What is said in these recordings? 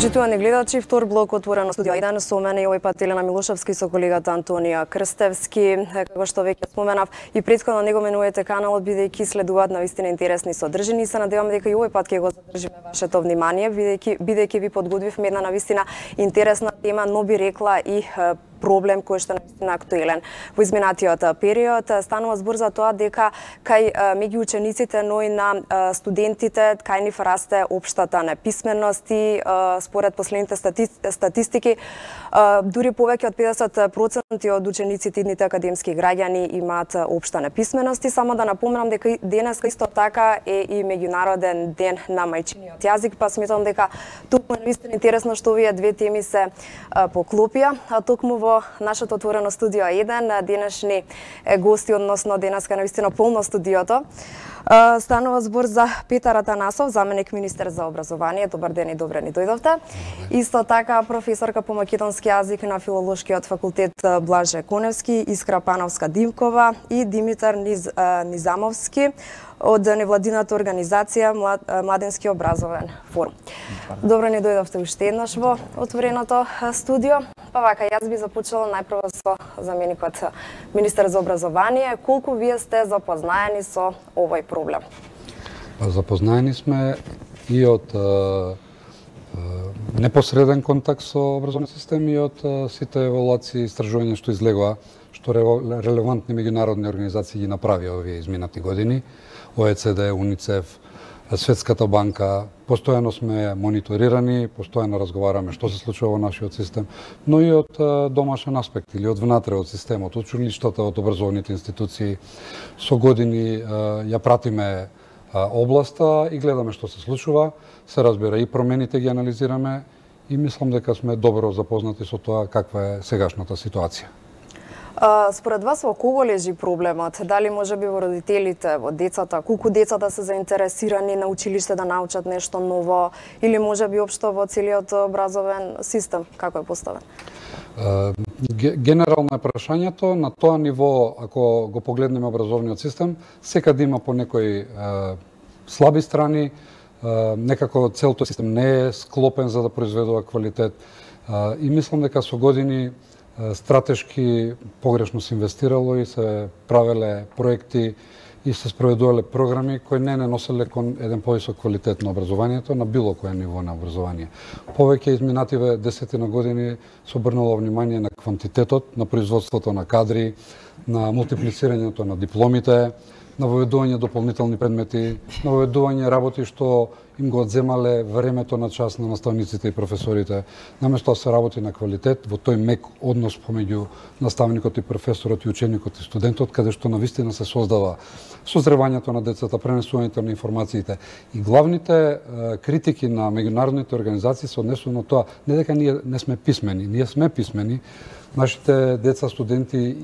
Почитувани гледачи, втор блок отворено студио 1 со мене и овој пат Елена Милошевски со колегата Антонија Крстевски. Како што веќе споменав, и претходно не го менувате каналот, бидејќи следуваат навистина интересни содржини и се надевам дека и овој пат ќе го задржиме вашето внимание, бидејќи ви подготвивме една навистина интересна тема, но би рекла и проблем кој што е навистина актуелен. Во изминатиот период станува збор за тоа дека кај меѓу учениците, но и на студентите, кај нив расте општата неписменост и според последните статистики, дури повеќе од 50% од учениците идните академски граѓани имаат општа неписменост. И само да напоменам дека денес исто така е и меѓународен ден на мајчиниот јазик, па сметам дека токму е навистина интересно што овие две теми се поклопија. Токму во нашето отворено студио 1 денешни гости, односно денеска навистина полно студиото. Станува збор за Петар Атанасов, заменик министер за образование. Добар ден и добре ни дојдовте. Исто така професорка по македонски јазик на Филолошкиот факултет Блаже Коневски, Искра Пановска-Димкова и Димитар Низамовски од невладината организација Младенски образовен форум. Добро ни дојдовте уште еднаш во отвореното студио. Па вака, јас би започнала најпрво со заменикот министер за образование. Колку вие сте запознаени со овој проблем? Запознаени сме и од непосреден контакт со образовниот систем и од сите евалуации и истражувања што излегоа, што релевантни меѓународни организации ги направија овие изминати години. ОЕЦД, УНИЦЕФ, Светската банка, постојано сме мониторирани, постојано разговараме што се случува во нашиот систем, но и од домашен аспект или од внатре од системот, од училиштата, од образовните институции. Со години ја пратиме областа и гледаме што се случува, се разбира и промените ги анализираме и мислам дека сме добро запознати со тоа каква е сегашната ситуација. Според вас, во кого лежи проблемот? Дали може би во родителите, во децата? Колку децата се заинтересирани на училиште да научат нешто ново? Или може би општо во целиот образовен систем? Како е поставен? Генерално е прашањето. На тоа ниво, ако го погледнеме образовниот систем, секаде има по некои слаби страни. Некако целото систем не е склопен за да произведува квалитет. И мислам дека со години стратешки погрешно се инвестирало и се правеле проекти и се спроведувале програми кои не носеле кон еден повисок квалитет на образованието на било кое ниво на образование. Повеќе изминативе десетина години се обрнало внимание на квантитетот, на производството на кадри, на мултиплицирањето на дипломите, на воведување дополнителни предмети, на воведување работи што им го одземале времето на час на наставниците и професорите. Наместо да се работи на квалитет, во тој мек однос помеѓу наставникот и професорот и ученикот и студентот, каде што навистина се создава созревањето на децата, пренесувањето на информациите. И главните критики на меѓународните организации се однесува на тоа, не дека ние не сме писмени, ние сме писмени. Нашите деца, студенти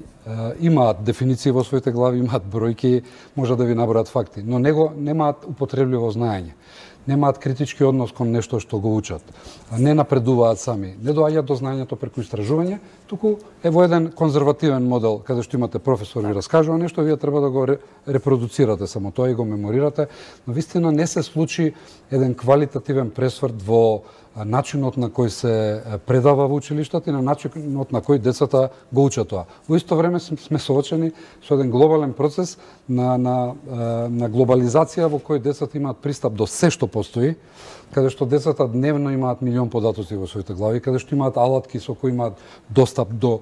имаат дефиниции во своите глави, имаат бројки, може да ви набројат факти, но немаат употребливо знаење. Немаат критички однос кон нешто што го учат. Не напредуваат сами, не доаѓаат до знаењето преку истражување, туку е во еден конзервативен модел, каде што имате професор и раскажува нешто, вие треба да го репродуцирате само тоа и го меморирате, но вистина не се случи еден квалитативен пресврт во начинот на кој се предава во училиштата и на начинот на кој децата го учат тоа. Во исто време сме соочени со еден глобален процес на глобализација во кој децата имаат пристап до се што постои, каде што децата дневно имаат милион податоци во своите глави, каде што имаат алатки со кои имаат достап до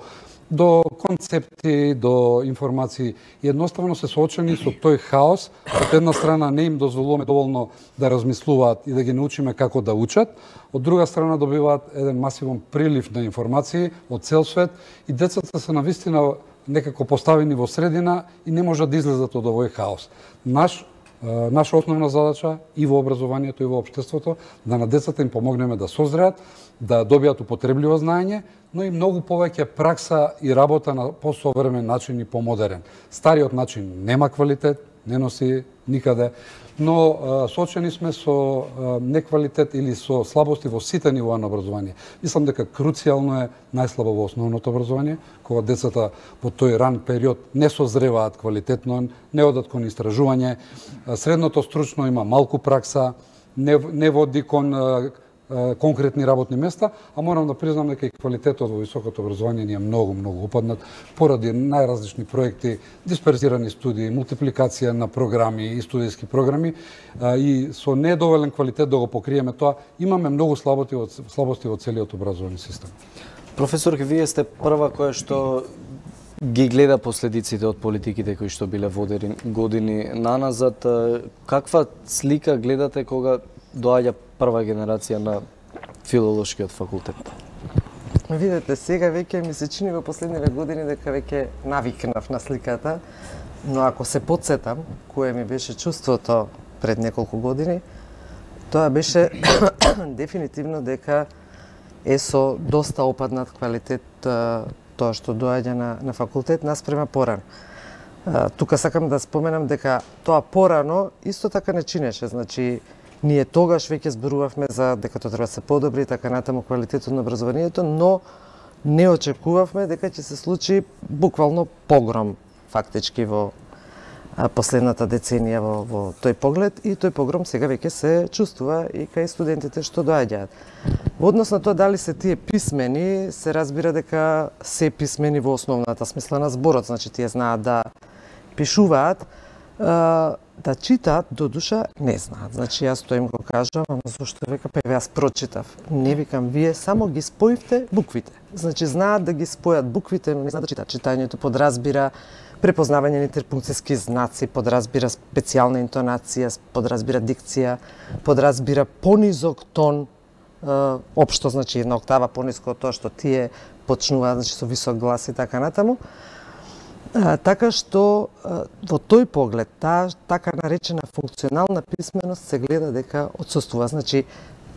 концепти, до информации и едноставно се соочени со тој хаос. Од една страна не им дозволуваме доволно да размислуваат и да ги научиме како да учат, од друга страна добиваат еден масивен прилив на информации од цел свет и децата се навистина некако поставени во средина и не можат да излезат од овој хаос. Наша основна задача и во образованието и во општеството да на децата им помогнеме да созреат, да добијат употребливо знаење, но и многу повеќе пракса и работа на посовремен начин и помодерен. Стариот начин нема квалитет, не носи никаде, но соочени сме со неквалитет или со слабости во сите нивоа на образование. Мислам дека круцијално е најслабо во основното образование, кога децата во тој ран период не созреваат квалитетно, не одат кон истражување, средното стручно има малку пракса, не води кон конкретни работни места, а морам да признам дека и квалитетот во високото образование ни е многу упаднат поради најразлични проекти, дисперзирани студии, мултипликација на програми и студиски програми и со недоволен квалитет да го покриеме тоа, имаме многу слабости во целиот образовни систем. Професор, вие сте прва која што ги гледа последиците од политиките кои што биле водени години наназад. Каква слика гледате кога доаѓа прва генерација на филолошкиот факултет? Видете, сега веќе ми се чини во последниве години дека веќе навикнав на сликата, но ако се потсетам кое ми беше чувството пред неколку години, тоа беше дефинитивно дека е со доста опаднат квалитет тоа што доаѓа на факултет наспрема порано. Тука сакам да споменам дека тоа порано исто така не чинеше, значи ние тогаш веќе зборувавме за дека тоа треба да се подобри така натаму квалитетот на образованието, но не очекувавме дека ќе се случи буквално погром фактички во последната деценија во тој поглед, и тој погром сега веќе се чувствува и кај студентите што доаѓаат. Во однос на тоа дали се тие писмени, се разбира дека се писмени во основната смисла на зборот, значи тие знаат да пишуваат, да читаат, до душа не знаат. Значи јас тоа им го кажам, ама зошто века, па јас прочитав. Не викам, вие само ги споивте буквите. Значи знаат да ги спојат буквите, но не знаат да читаат. Читањето подразбира препознавање на интерпункцијски знаци, подразбира специјална интонација, подразбира дикција, подразбира понизок тон, општо, значи една октава пониско од тоа што тие почнуваат, значи со висок глас и така натаму. Така што во тој поглед, таа така наречена функционална писменост се гледа дека отсуствува. Значи,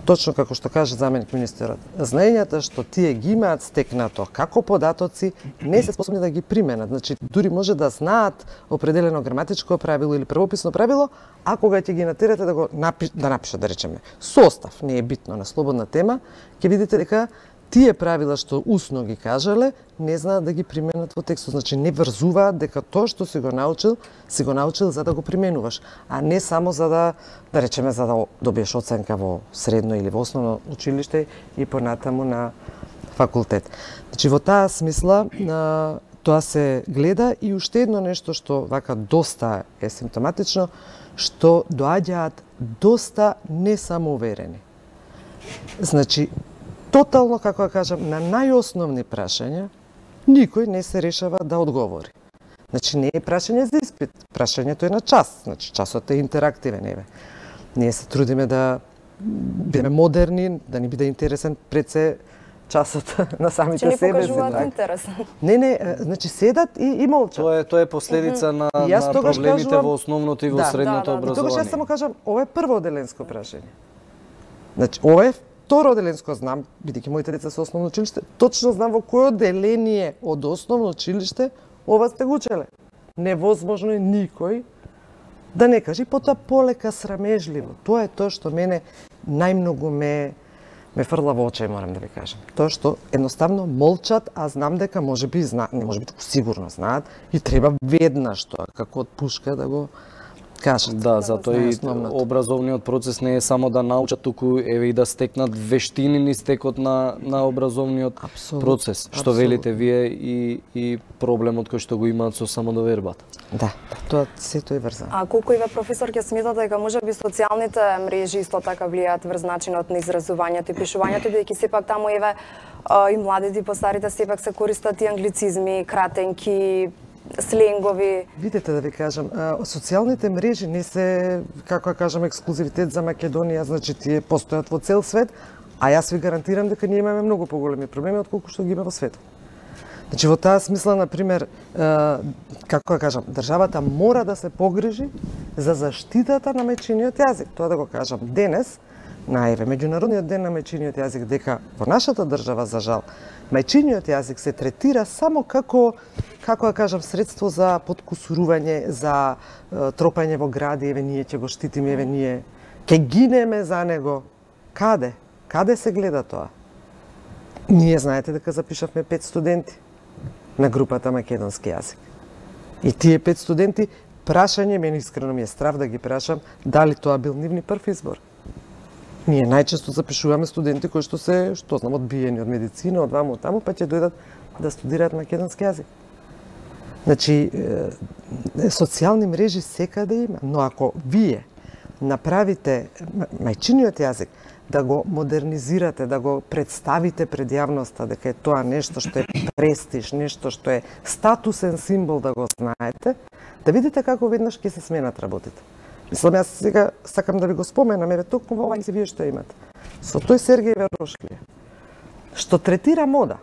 точно како што каже заменик министерот, знаењата што тие ги имаат стекнато како податоци, не се способни да ги применат. Значи, дури може да знаат определено граматичко правило или правописно правило, а кога ќе ги натерате да го напишат, да речеме, состав, не е битно на слободна тема, ќе видите дека тие правила што усно ги кажале, не знаат да ги применат во текстот. Значи, не врзуваат дека тоа што си го научил за да го применуваш, а не само за да речеме, за да добиеш оценка во средно или во основно училиште и понатаму на факултет. Значи, во таа смисла, тоа се гледа и уште едно нешто што вака доста е симптоматично, што доаѓаат доста несамоуверени. Значи, тотално, како да кажам, на најосновни прашања, никој не се решава да одговори. Значи, не е прашање за испит, прашањето е на час, значи, часот е интерактивен, еве. Ние се трудиме да бидеме модерни, да ни биде интересен пред се часот на самите себе. Че не покажуваат интерес. Не, значи седат и молчат. Тоа е последица на проблемите во основното и во средното образование. Тогаш јас само кажам, ова е првооделенско прашање. Значи, ова е второ оделенско, знам, бидејќи моите деца се основно училиште, точно знам во кој оделение од основно училиште ова сте го учеле. Невозможно е никој да не каже, потоа полека срамежливо. Тоа е тоа што мене најмногу ме фрла во очи, морам да ви кажам. Тоа што едноставно молчат, а знам дека можеби знаат, не можеби сигурно знаат и треба веднаш тоа како од пушка да го кажат. Да, затоа и образовниот процес не е само да научат, туку еве и да стекнат вештини низ текот на образовниот процес. Што велите вие и проблемот кој што го имаат со самодовербата. Да, тоа сето е врзано. А колку и ве професор ќе сметате дека можеби социјалните мрежи исто така влијаат врз начинот на изразувањето и пишувањето, бидејќи сепак таму еве и младите и постарите сепак се користат и англицизми, кратенки, сленгови. Видете да ви кажам, социјалните мрежи не се, како да кажам, ексклузивитет за Македонија, значи тие постојат во цел свет, а јас ви гарантирам дека ние имаме многу поголеми проблеми отколку што ги има во светот. Значи во таа смисла, например, како да кажам, државата мора да се погрижи за заштитата на мајчиниот јазик. Тоа да го кажам денес, на меѓународниот ден на мајчиниот јазик, дека во нашата држава, за жал, мајчиниот јазик се третира само како да кажам, средство за подкусурување, за тропање во гради, еве ние ќе го штитиме, еве ние ќе гинеме за него. Каде? Каде се гледа тоа? Ние знаете дека запишавме 5 студенти на групата македонски јазик. И тие 5 студенти, прашање, мене искрено ми е страв да ги прашам, дали тоа бил нивни прв избор. Ние најчесто запишуваме студенти кои што се, што знам, одбиени од медицина, од ваму, од таму, па ќе дојдат да студираат македонски јазик. Значи, социјални мрежи секаде има, но ако вие направите мајчиниот јазик, да го модернизирате, да го представите пред јавноста, дека е тоа нешто што е престиж, нешто што е статусен символ, да го знаете, да видите како веднаш ќе се сменат работите. Мислам, јас сега сакам да ви го споменам, еве токму во оваа вие што имате. Со тој Сергеј Верошлија, што третира мода.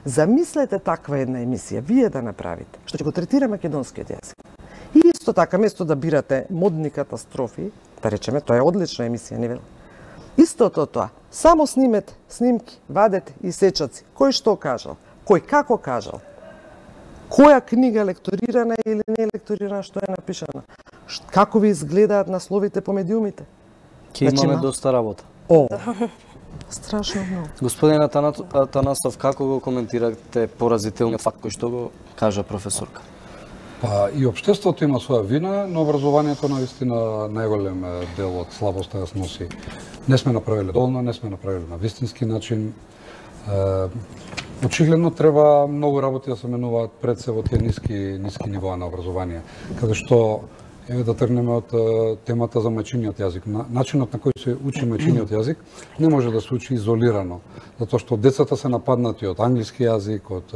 Замислете таква една емисија, вие да направите, што ќе го третира македонскиот јазик. И исто така, место да бирате модни катастрофи, да речеме, тоа е одлична емисија, не вели. Истото тоа, само снимете снимки, вадете и сечаци, кој што кажал, кој како кажал, која книга лекторирана или не лекторирана, што е напишана, како ви изгледаат насловите по медиумите. Ке имаме доста работа. О, страшно многу. Господин Атанасов, како го коментирате поразителниот факт кој што го кажа професорка? Па и општеството има своја вина, но образованието наистина најголем дел од слабоста ја сноси. Не сме направиле доволно, не сме направиле на вистински начин. Очигледно треба многу работи да се менуваат пред се во тие ниски нивоа на образование, каде што еве да тргнеме од темата за мајчиниот јазик. Начинот на кој се учи мајчиниот јазик не може да се учи изолирано, затоа што децата се нападнати од англиски јазик, од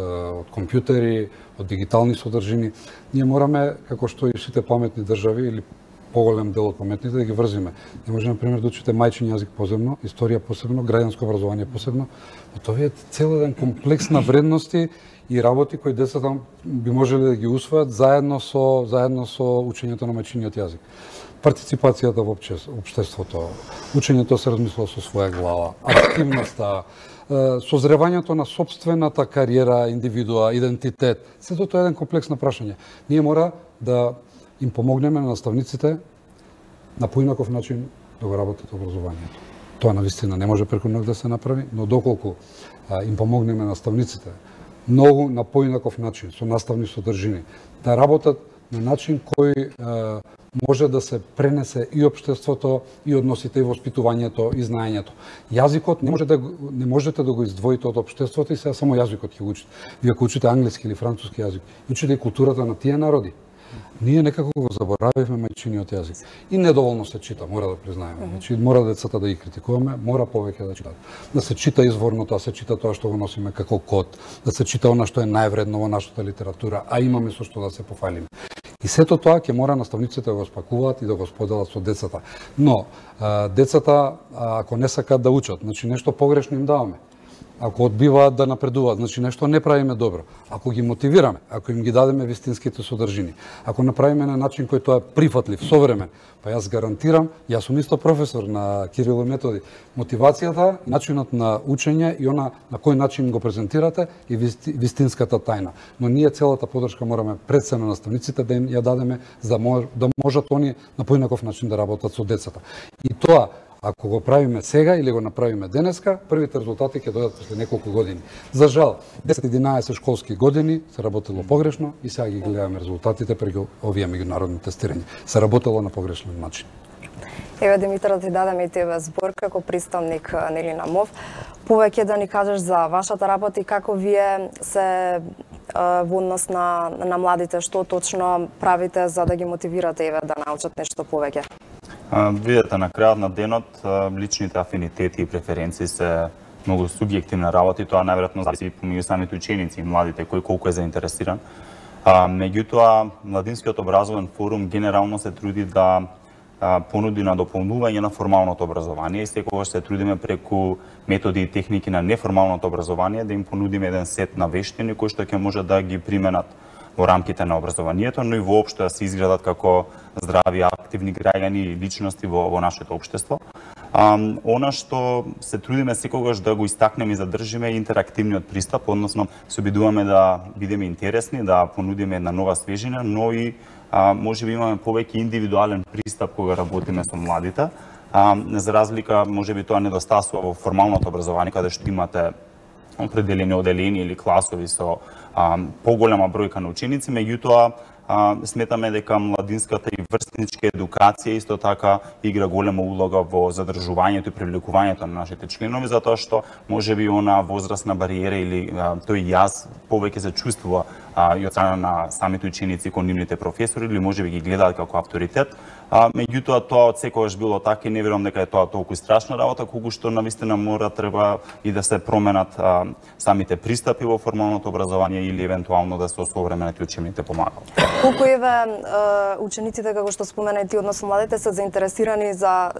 компјутери, од дигитални содржини. Ние мораме, како што и сите паметни држави или поголем дел од паметните, да ги врзиме. Не може, например, да учите мајчин јазик посебно, историја посебно, граѓанско образование посебно. Тоа е цел еден комплекс на вредности и работи кои децата би можеле да ги усвојат заедно со учењето на мајчиниот јазик. Партиципацијата во општеството, учењето се размислува со своја глава, активноста, созревањето на сопствената кариера, индивидуа, идентитет. Сето тоа е еден комплекс на прашања. Ние мора да им помогнеме на наставниците на поинаков начин да го работат образованието. Тоа навистина не може преку ноќ да се направи, но доколку им помогнеме на наставниците многу на поинаков начин, со наставни содржини, да работат на начин кој може да се пренесе и општеството, и односите, и воспитувањето, и знаењето. Јазикот не можете да го издвоите од општеството и сега само јазикот ќе го учите. Вие ако учите англиски или француски јазик, учите и културата на тие народи. Ние некако го заборавивме мајчиниот јазик. И недоволно се чита, мора да признаеме. Значи, мора децата да ги критикуваме, мора повеќе да читат. Да се чита изворното, да се чита тоа што го носиме како код, да се чита она што е највредно во нашата литература, а имаме со што да се пофалиме. И сето тоа ќе мора наставниците да го спакуваат и да го споделат со децата. Но децата ако не сакаат да учат, значи нешто погрешно им даваме. Ако одбиваат да напредуваат, значи нешто не правиме добро. Ако ги мотивираме, ако им ги дадеме вистинските содржини, ако направиме на начин кој тоа е прифатлив, современ, па јас гарантирам, јас сум исто професор на Кирил и Методи, мотивацијата, начинот на учење и она на кој начин го презентирате и вистинската тајна. Но ние целата подршка мораме пред се на наставниците да им ја дадеме за да можат они на поинаков начин да работат со децата. И тоа ако го правиме сега или го направиме денеска, првите резултати ќе дојдат после неколку години. За жал, 10-11 школски години се работело погрешно и сега ги гледаме резултатите преку овие меѓународни тестирања. Се работело на погрешен начин. Еве, Димитар, да ти дадеме и тебе збор како представник нели на МОВ. Повеќе да ни кажеш за вашата работа и како вие се во однос на младите, што точно правите за да ги мотивирате еве да научат нешто повеќе? Видете, на крајот на денот личните афинитети и преференции се многу субјективна работа и тоа најверојатно зависи помеѓу самите ученици и младите кој колку е заинтересиран. Меѓутоа, Младинскиот образовен форум генерално се труди да понуди на дополнување на формалното образование и секогаш се трудиме преку методи и техники на неформалното образование да им понудиме еден сет на вештини кои што ќе може да ги применат во рамките на образованието, но и воопшто да се изградат како здрави, активни граѓани и личности во нашето општество. Она што се трудиме секогаш да го истакнеме и задржиме интерактивниот пристап, односно се обидуваме да бидеме интересни, да понудиме една нова свежина, но и можеби имаме повеќе индивидуален пристап кога работиме со младите. За разлика, можеби тоа недостасува во формалното образование, каде што имате определени оделени или класови со поголема бројка на ученици, меѓутоа сметаме дека младинската и врстничка едукација исто така игра голема улога во задржувањето и привлекувањето на нашите членови, затоа што можеби она возрастна бариера или тој јаз повеќе се чувствува и од страна на самите ученици кон нивните професори или можеби ги гледаат како авторитет. Меѓутоа тоа од секогаш било така и не верувам дека е тоа толку страшна работа, колку што навистина треба и да се променат самите пристапи во формалното образование или евентуално да се осовременат учените помагаат. Колку еве учениците, како што спомена и ти, односно младите, се заинтересирани за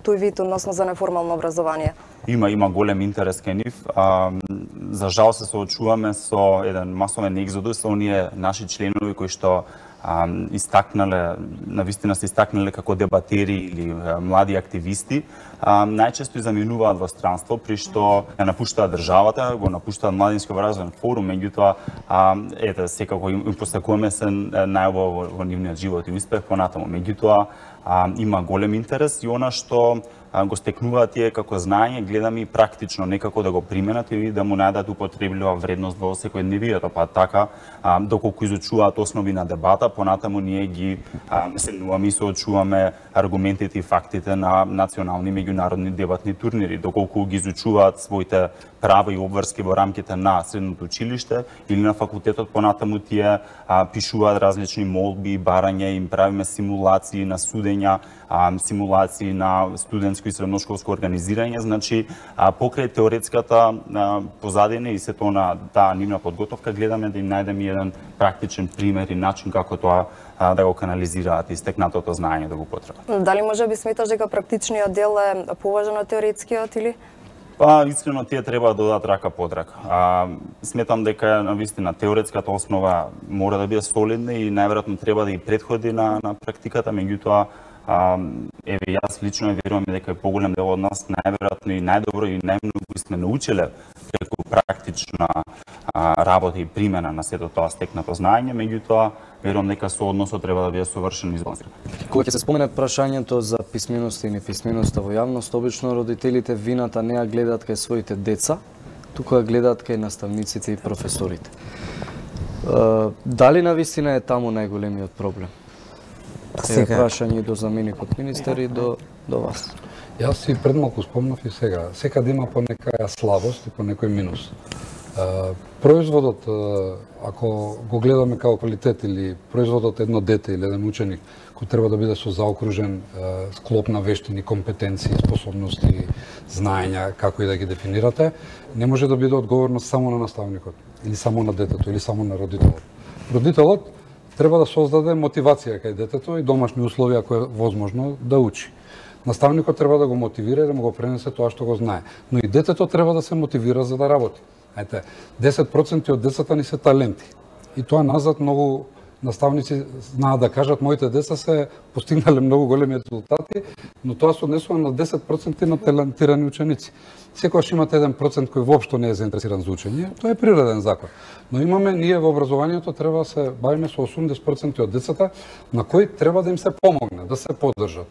тој вид, односно за неформално образование? Има голем интерес кај нив. За жал се соочуваме со еден масовен екзодус, оние наши членови кои што истакнале, навистина се истакнале како дебатери или млади активисти, најчесто и заминуваат во странство, при што ја напуштаат државата, го напуштаат Младински образовен форум, меѓутоа секако им посакуваме се најубаво во нивниот живот и успех понатаму. Меѓутоа има голем интерес и она што го стекнуваат тие како знаење, гледаме и практично некако да го применат и да му најдат употреблива вредност во секојдневието, па така доколку изучуваат основи на дебата, понатаму ние ги седнуваме и соочуваме аргументите и фактите на национални меѓународни дебатни турнири, доколку ги изучуваат своите права и обврски во рамките на средното училиште или на факултетот, понатаму тие пишуваат различни молби, барања, им правиме симулации на судења, симулации на студентско и средношколско организирање, значи покрај теоретската позадина и сето на таа нивна подготовка гледаме да им најдеме еден практичен пример и начин како тоа да го канализираат и стекнатото знаење да го потребат. Дали може би сметаш дека практичниот дел е поважен од теоретскиот или? Искрено тие треба да додат рака под рака. Сметам дека навистина теоретската основа мора да биде солидна и најверојатно треба да ги претходи на практиката, меѓутоа јас лично верувам дека поголем дел од нас најверојатно и најдобро и најмногу сме научиле преку практична работа и примена на сето тоа стекнато знаење, меѓутоа верувам дека соодносот треба да биде совршено избалансиран. Кога ќе се спомене прашањето за писменоста и неписменоста во јавност, обично родителите вината не ја гледаат кај своите деца, туку ја гледаат кај наставниците и професорите. Дали навистина е таму најголемиот проблем? Сега прашање до заменикот министер и до вас. Јас и пред малку спомнав и сега. Секаде има по некаја слабост и по некој минус. Производот, ако го гледаме како квалитет или производот едно дете или еден ученик кој треба да биде со заокружен склоп на вештини, компетенции, способности, знаења, како и да ги дефинирате, не може да биде одговорност само на наставникот или само на детето или само на родителот. Родителот треба да создаде мотивација кај детето и домашни услови ако е возможно да учи. Наставникот треба да го мотивира и да му го пренесе тоа што го знае, но и детето треба да се мотивира за да работи. Ете, 10% од децата ни се таленти. И тоа назад многу наставници знаат да кажат, моите деца се постигнале многу големи резултати, но тоа се однесува на 10% на талентирани ученици. Секогаш имате 1% кој воопшто не е заинтересиран за учење, тоа е природен закон. Но имаме, ние во образованието треба да се бавиме со 80% од децата на кои треба да им се помогне, да се поддржат,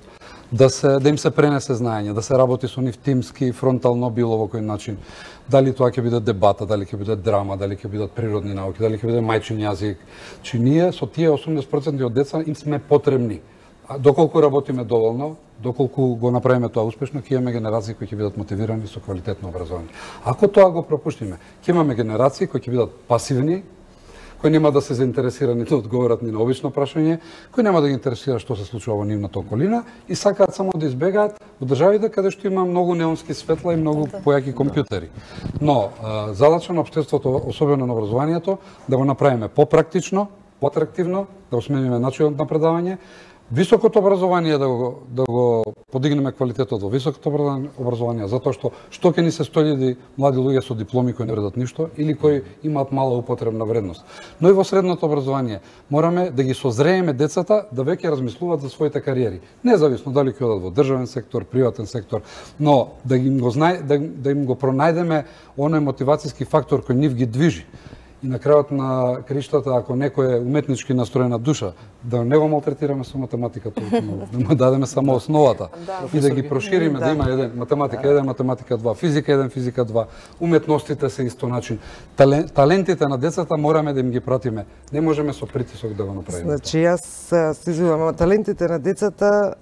да им се пренесе знаење, да се работи со нив тимски, фронтално, било во кој начин. Дали тоа ќе биде дебата, дали ќе биде драма, дали ќе бидат природни науки, дали ќе биде мајчин јазик. Чи ние со тие 80% од деца им сме потребни. Доколку работиме доволно, доколку го направиме тоа успешно, ќе имаме генерации кои ќе бидат мотивирани со квалитетно образование. Ако тоа го пропуштиме, ќе имаме генерации кои ќе бидат пасивни, кои нема да се заинтересирани да одговорат ни на обично прашање, кои нема да ги интересира што се случува во нивната околина и сакаат само да избегаат во државите каде што има многу неонски светла и многу појаки компјутери. Но задача на општеството, особено на образованието, да го направиме попрактично, поатрактивно, да го смениме начинот на предавање, високото образование да го подигнеме квалитетот во високото образование, затоа што ќе ни се 100.000 млади луѓе со дипломи кои не вредат ништо или кои имаат мала употребна вредност. Но и во средното образование мораме да ги созрееме децата да веќе размислуваат за своите кариери, независно дали ќе одат во државен сектор, приватен сектор, но да им го пронајдеме оној мотивацијски фактор кој нив ги движи. И на крајот на криштата, ако некој е уметнички настроена душа, да не го малтретираме со математиката, да му дадеме само основата и да ги прошириме, да има еден математика 1, математика 2, физика 1, физика 2, уметностите се исто начин. Талентите на децата мораме да им ги пратиме. Не можеме со притисок да го направиме. Значи, јас се извинувам, талентите на децата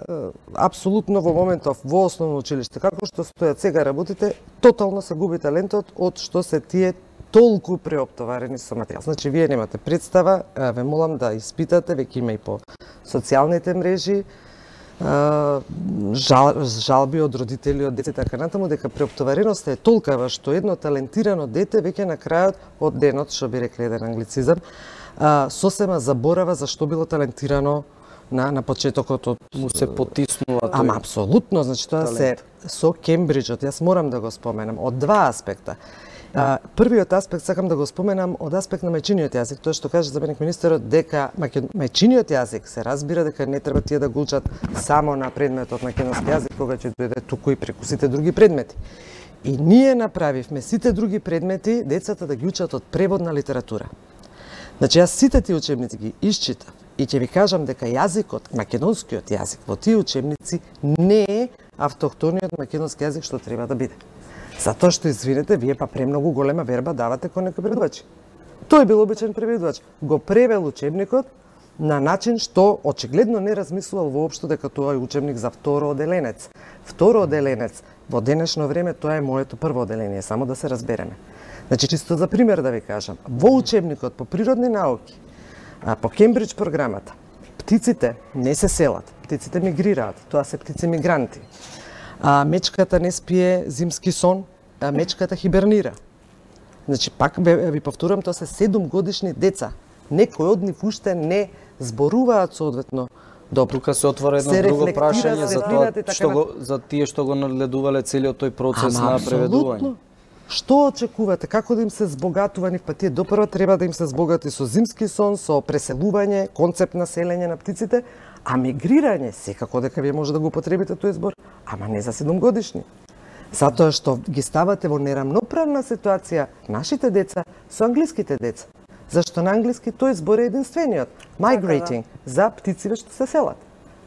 апсолутно во моментов во основно училиште, како што стојат сега работите, тотално се губи талентот од што се тие толку преоптоварени со материјал. Значи, вие немате представа, ве молам да испитате, веќе има и по социјалните мрежи, жалби од родители, од деца и така натаму, дека преоптовареноста е толкава што едно талентирано дете веќе на крајот од денот, што би рекле еден англицизам, сосема заборава за што било талентирано на почетокот од му се потиснува тој. Ама апсолутно, значи тоа се со Кембриџот, јас морам да го споменам од два аспекта. Првиот аспект сакам да го споменам од аспект на мајчиниот јазик, тоа што каже заменик министерот дека мајчиниот јазик се разбира дека не треба тие да го учат само на предметот македонски јазик кога ќе дојде туку и преку сите други предмети. И ние направивме сите други предмети децата да ги учат од преводна литература. Значи јас сите тие учебници ги исчитав и ќе ви кажам дека јазикот, македонскиот јазик во тие учебници не е автохтониот македонски јазик што треба да биде. Затоа што, извинете, вие па премногу голема верба давате кон некој преведувач. Тој бил обичен преведувач. Го превел учебникот на начин што очигледно не размислувал воопшто дека тоа е учебник за второ оделенец. Второ оделенец, во денешно време тоа е моето прво оделение, само да се разбереме. Значи, чисто за пример да ви кажам, во учебникот по природни науки, по Кембриџ програмата, птиците не се селат, птиците мигрираат, тоа се птици мигранти. Мечката не спие зимски сон, мечката хибернира. Значи, пак ви повторувам, тоа се 7-годишни деца. Некои од нив уште не зборуваат соодветно добро. Тука се отвора едно друго прашање за тоа за тие што го нагледувале целиот тој процес на преведување. Што очекувате? Како да им се збогатува нив? Па тие допрва треба да им се збогати со зимски сон, со преселување, концепт на селење на птиците, а мигрирање, секако дека вие може да го употребите тој збор, ама не за 7-годишни. Затоа што ги ставате во нерамноправна ситуација нашите деца со англиските деца. Зашто на англиски тој збор е единствениот. Migrating, за птиците што се селат.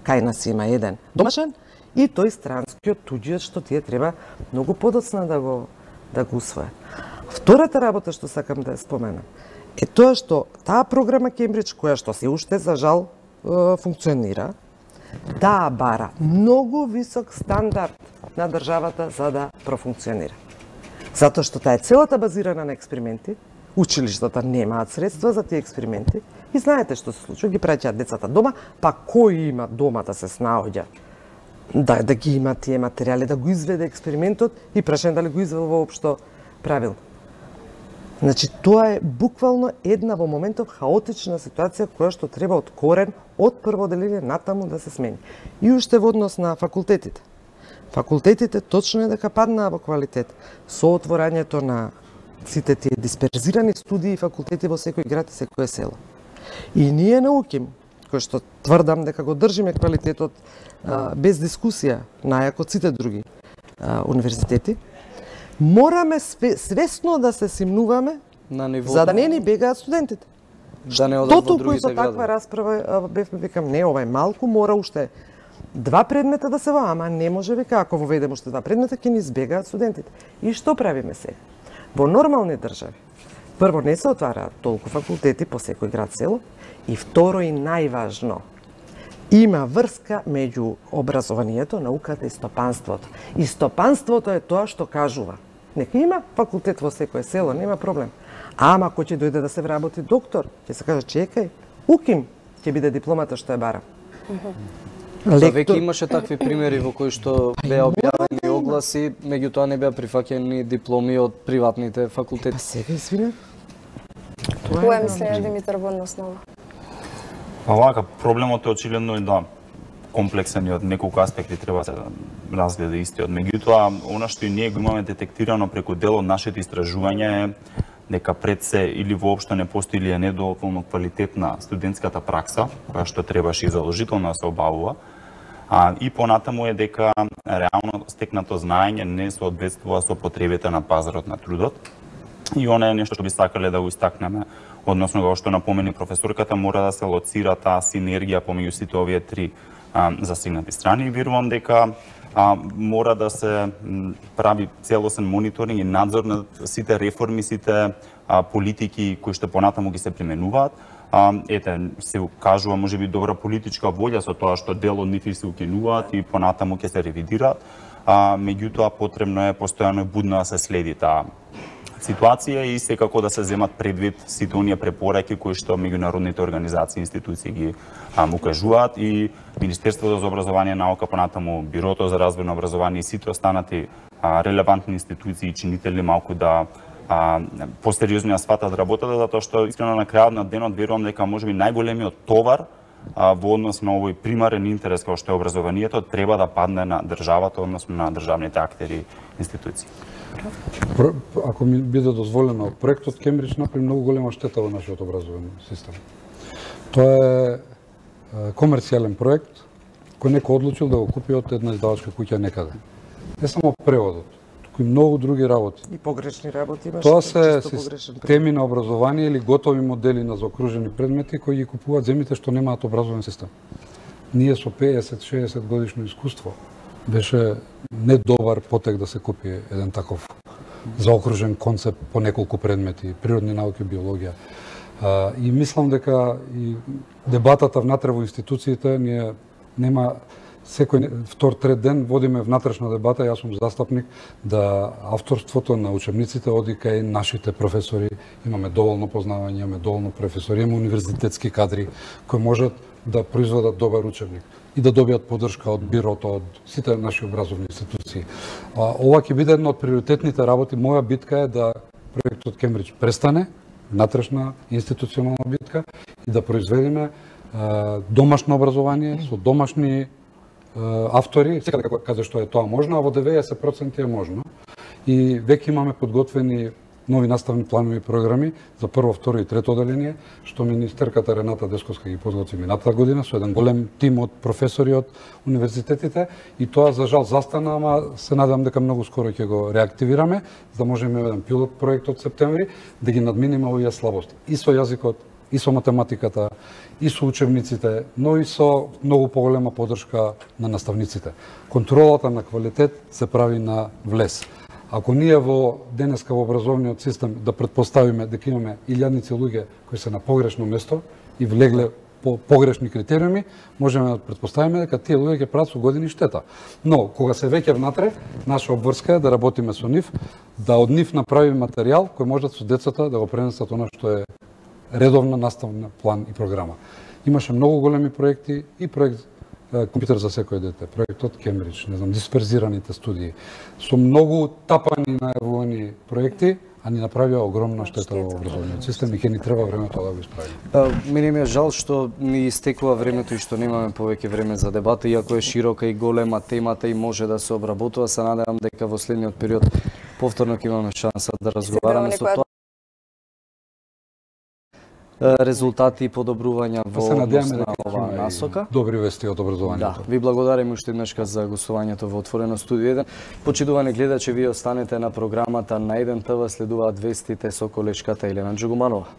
Кај нас има еден домашен и тој странскиот, туѓиот, што тие треба многу подоцна да го усвојат. Втората работа што сакам да ја споменам е тоа што таа програма Кембриџ, која што се уште за жал функционира, таа бара многу висок стандард на државата за да профункционира. Затоа што таа е целата базирана на експерименти, училиштата немаат средства за тие експерименти и знаете што се случува, ги праќаат децата дома, па кој има дома да се снаоѓа да ги има тие материјали, да го изведе експериментот и прашање дали го извел воопшто правилно. Значи, тоа е буквално една во моментов хаотична ситуација која што треба од корен, од прво оделение натаму да се смени. И уште во однос на факултетите. Факултетите точно е дека паднаа во квалитет со отворањето на сите тие дисперзирани студии и факултети во секој град и секое село. И ние науким, кој што тврдам дека го држиме квалитетот без дискусија, најак од сите други универзитети, мораме свесно да се симнуваме на ниво, за да не ни бегаат студентите. Да не одат во другите со таква расправа бевме, викам, не, ова е малку, мора уште 2 предмета да се во, ама не може, вика, ако воведеме уште 2 предмета, ќе ни избегаат студентите. И што правиме сега? Во нормални држави, прво не се отвараат толку факултети по секој град село, и второ и најважно, има врска меѓу образованието, науката и стопанството. И стопанството е тоа што кажува. Нека има факултет во секое село, нема проблем. Ама кој ќе дојде да се вработи доктор, ќе се каже чекај, уким ќе биде дипломата што е барам. Веќе имаше такви примери во кои што беа објавени огласи, меѓутоа не беа прифаќени дипломи од приватните факултети. А сега извинете. Кој е мислење Димитар во однос на ова? Па вака, проблемот е очигледно и да комплексен и од неколку аспекти треба се разгледа истиот. Меѓутоа, она што и ние го имаме детектирано преку дел од нашите истражувања е дека пред се или воопшто не постои или е недоволно квалитетна студентската пракса, која што требаше и задолжително да се обавува. И понатаму е дека реално стекнато знаење не соодветствува со потребите на пазарот на трудот. И она е нешто што би сакале да го истакнеме, односно како што напомени професорката, мора да се лоцира таа синергија помеѓу сите овие три засегнати страни и верувам дека мора да се прави целосен мониторинг и надзор над сите реформи, сите политики кои што понатаму ги се применуваат. Се кажува можеби добра политичка волја со тоа што дел од нив се укинуваат и понатаму ќе се ревидираат. Меѓутоа потребно е постојано будно да се следи таа ситуација и секако да се земат предвид сите оние препораки кои што меѓународните организации и институции ги укажуваат и Министерството за образование и наука, понатаму Бирото за развој на образование и сите останати релевантни институции и чинители малку да посериозно ја сватат работата, затоа што искрено на крајот на денот верувам дека можеби најголемиот товар во однос на овој примарен интерес како што е образованието треба да падне на државата, односно на државните актери и институции. Ако ми биде дозволено, проектот Кембридж направи многу голема штета во нашиот образовен систем. Тоа е комерцијален проект кој некој одлучил да го купи од една издавачка куќа некаде. Не само преводот, туку и многу други работи. И погрешни работи имаш. Тоа се теми на образование или готови модели на заокружени предмети кои ги купуваат земјите што немаат образовен систем. Ние со 50-60 годишно искуство беше недобар потек да се купи еден таков заокружен концепт по неколку предмети, природни науки, биологија. И мислам дека и дебатата внатре во институциите ние нема секој втор, трет ден водиме внатрешна дебата, јас сум застапник да авторството на учебниците оди кај нашите професори, имаме доволно познавање, имаме доволно професори, имаме универзитетски кадри кои можат да произведат добар учебник и да добијат поддршка од Бирото, од сите наши образовни институции. Ова ќе биде една од приоритетните работи. Моја битка е да проектот Кембридж престане, внатрешна институционална битка, и да произведеме домашно образование со домашни автори, секаде каде што е тоа можно, а во 90% е можно. И веќе имаме подготвени нови наставни планови и програми за прво, второ и трето оделение, што министерката Рената Десковска ги подготви минатата година со еден голем тим од професори од универзитетите, и тоа за жал застана, ама се надам дека многу скоро ќе го реактивираме, за да можеме еден пилот проект од септември да ги надминеме овие слабости и со јазикот, и со математиката, и со учебниците, но и со многу поголема поддршка на наставниците. Контролата на квалитет се прави на влез. Ако ние во денеска во образовниот систем да претпоставиме дека имаме илјадници луѓе кои се на погрешно место и влегле по погрешни критериуми, можеме да претпоставиме дека тие луѓе ќе прават со години штета. Но кога се веќе внатре, наша обврска е да работиме со нив, да од нив направиме материјал кој можат со децата да го пренесат она што е редовна наставна план и програма. Имаше многу големи проекти и проект компјутер за секој дете, проектот Кембридж, не знам, дисперзираните студии, со многу тапани најавувани проекти, а ни направија огромна штета во образовниот систем и ќе ни треба времето да го исправиме. Мене ми е жал што ни истекува времето и што немаме повеќе време за дебата, иако е широка и голема темата и може да се обработува. Се надевам дека во следниот период повторно ќе имаме шанса да разговараме со тоа. Резултати и подобрувања во однос на оваа насока. Добри вести од образованието. Да, ви благодарам уште еднашка за гостувањето во Отворено студио 1. Почитувани гледачи, вие останете на програмата на 1 ТВ, следуваат вестите со колешката Елена Джугуманова.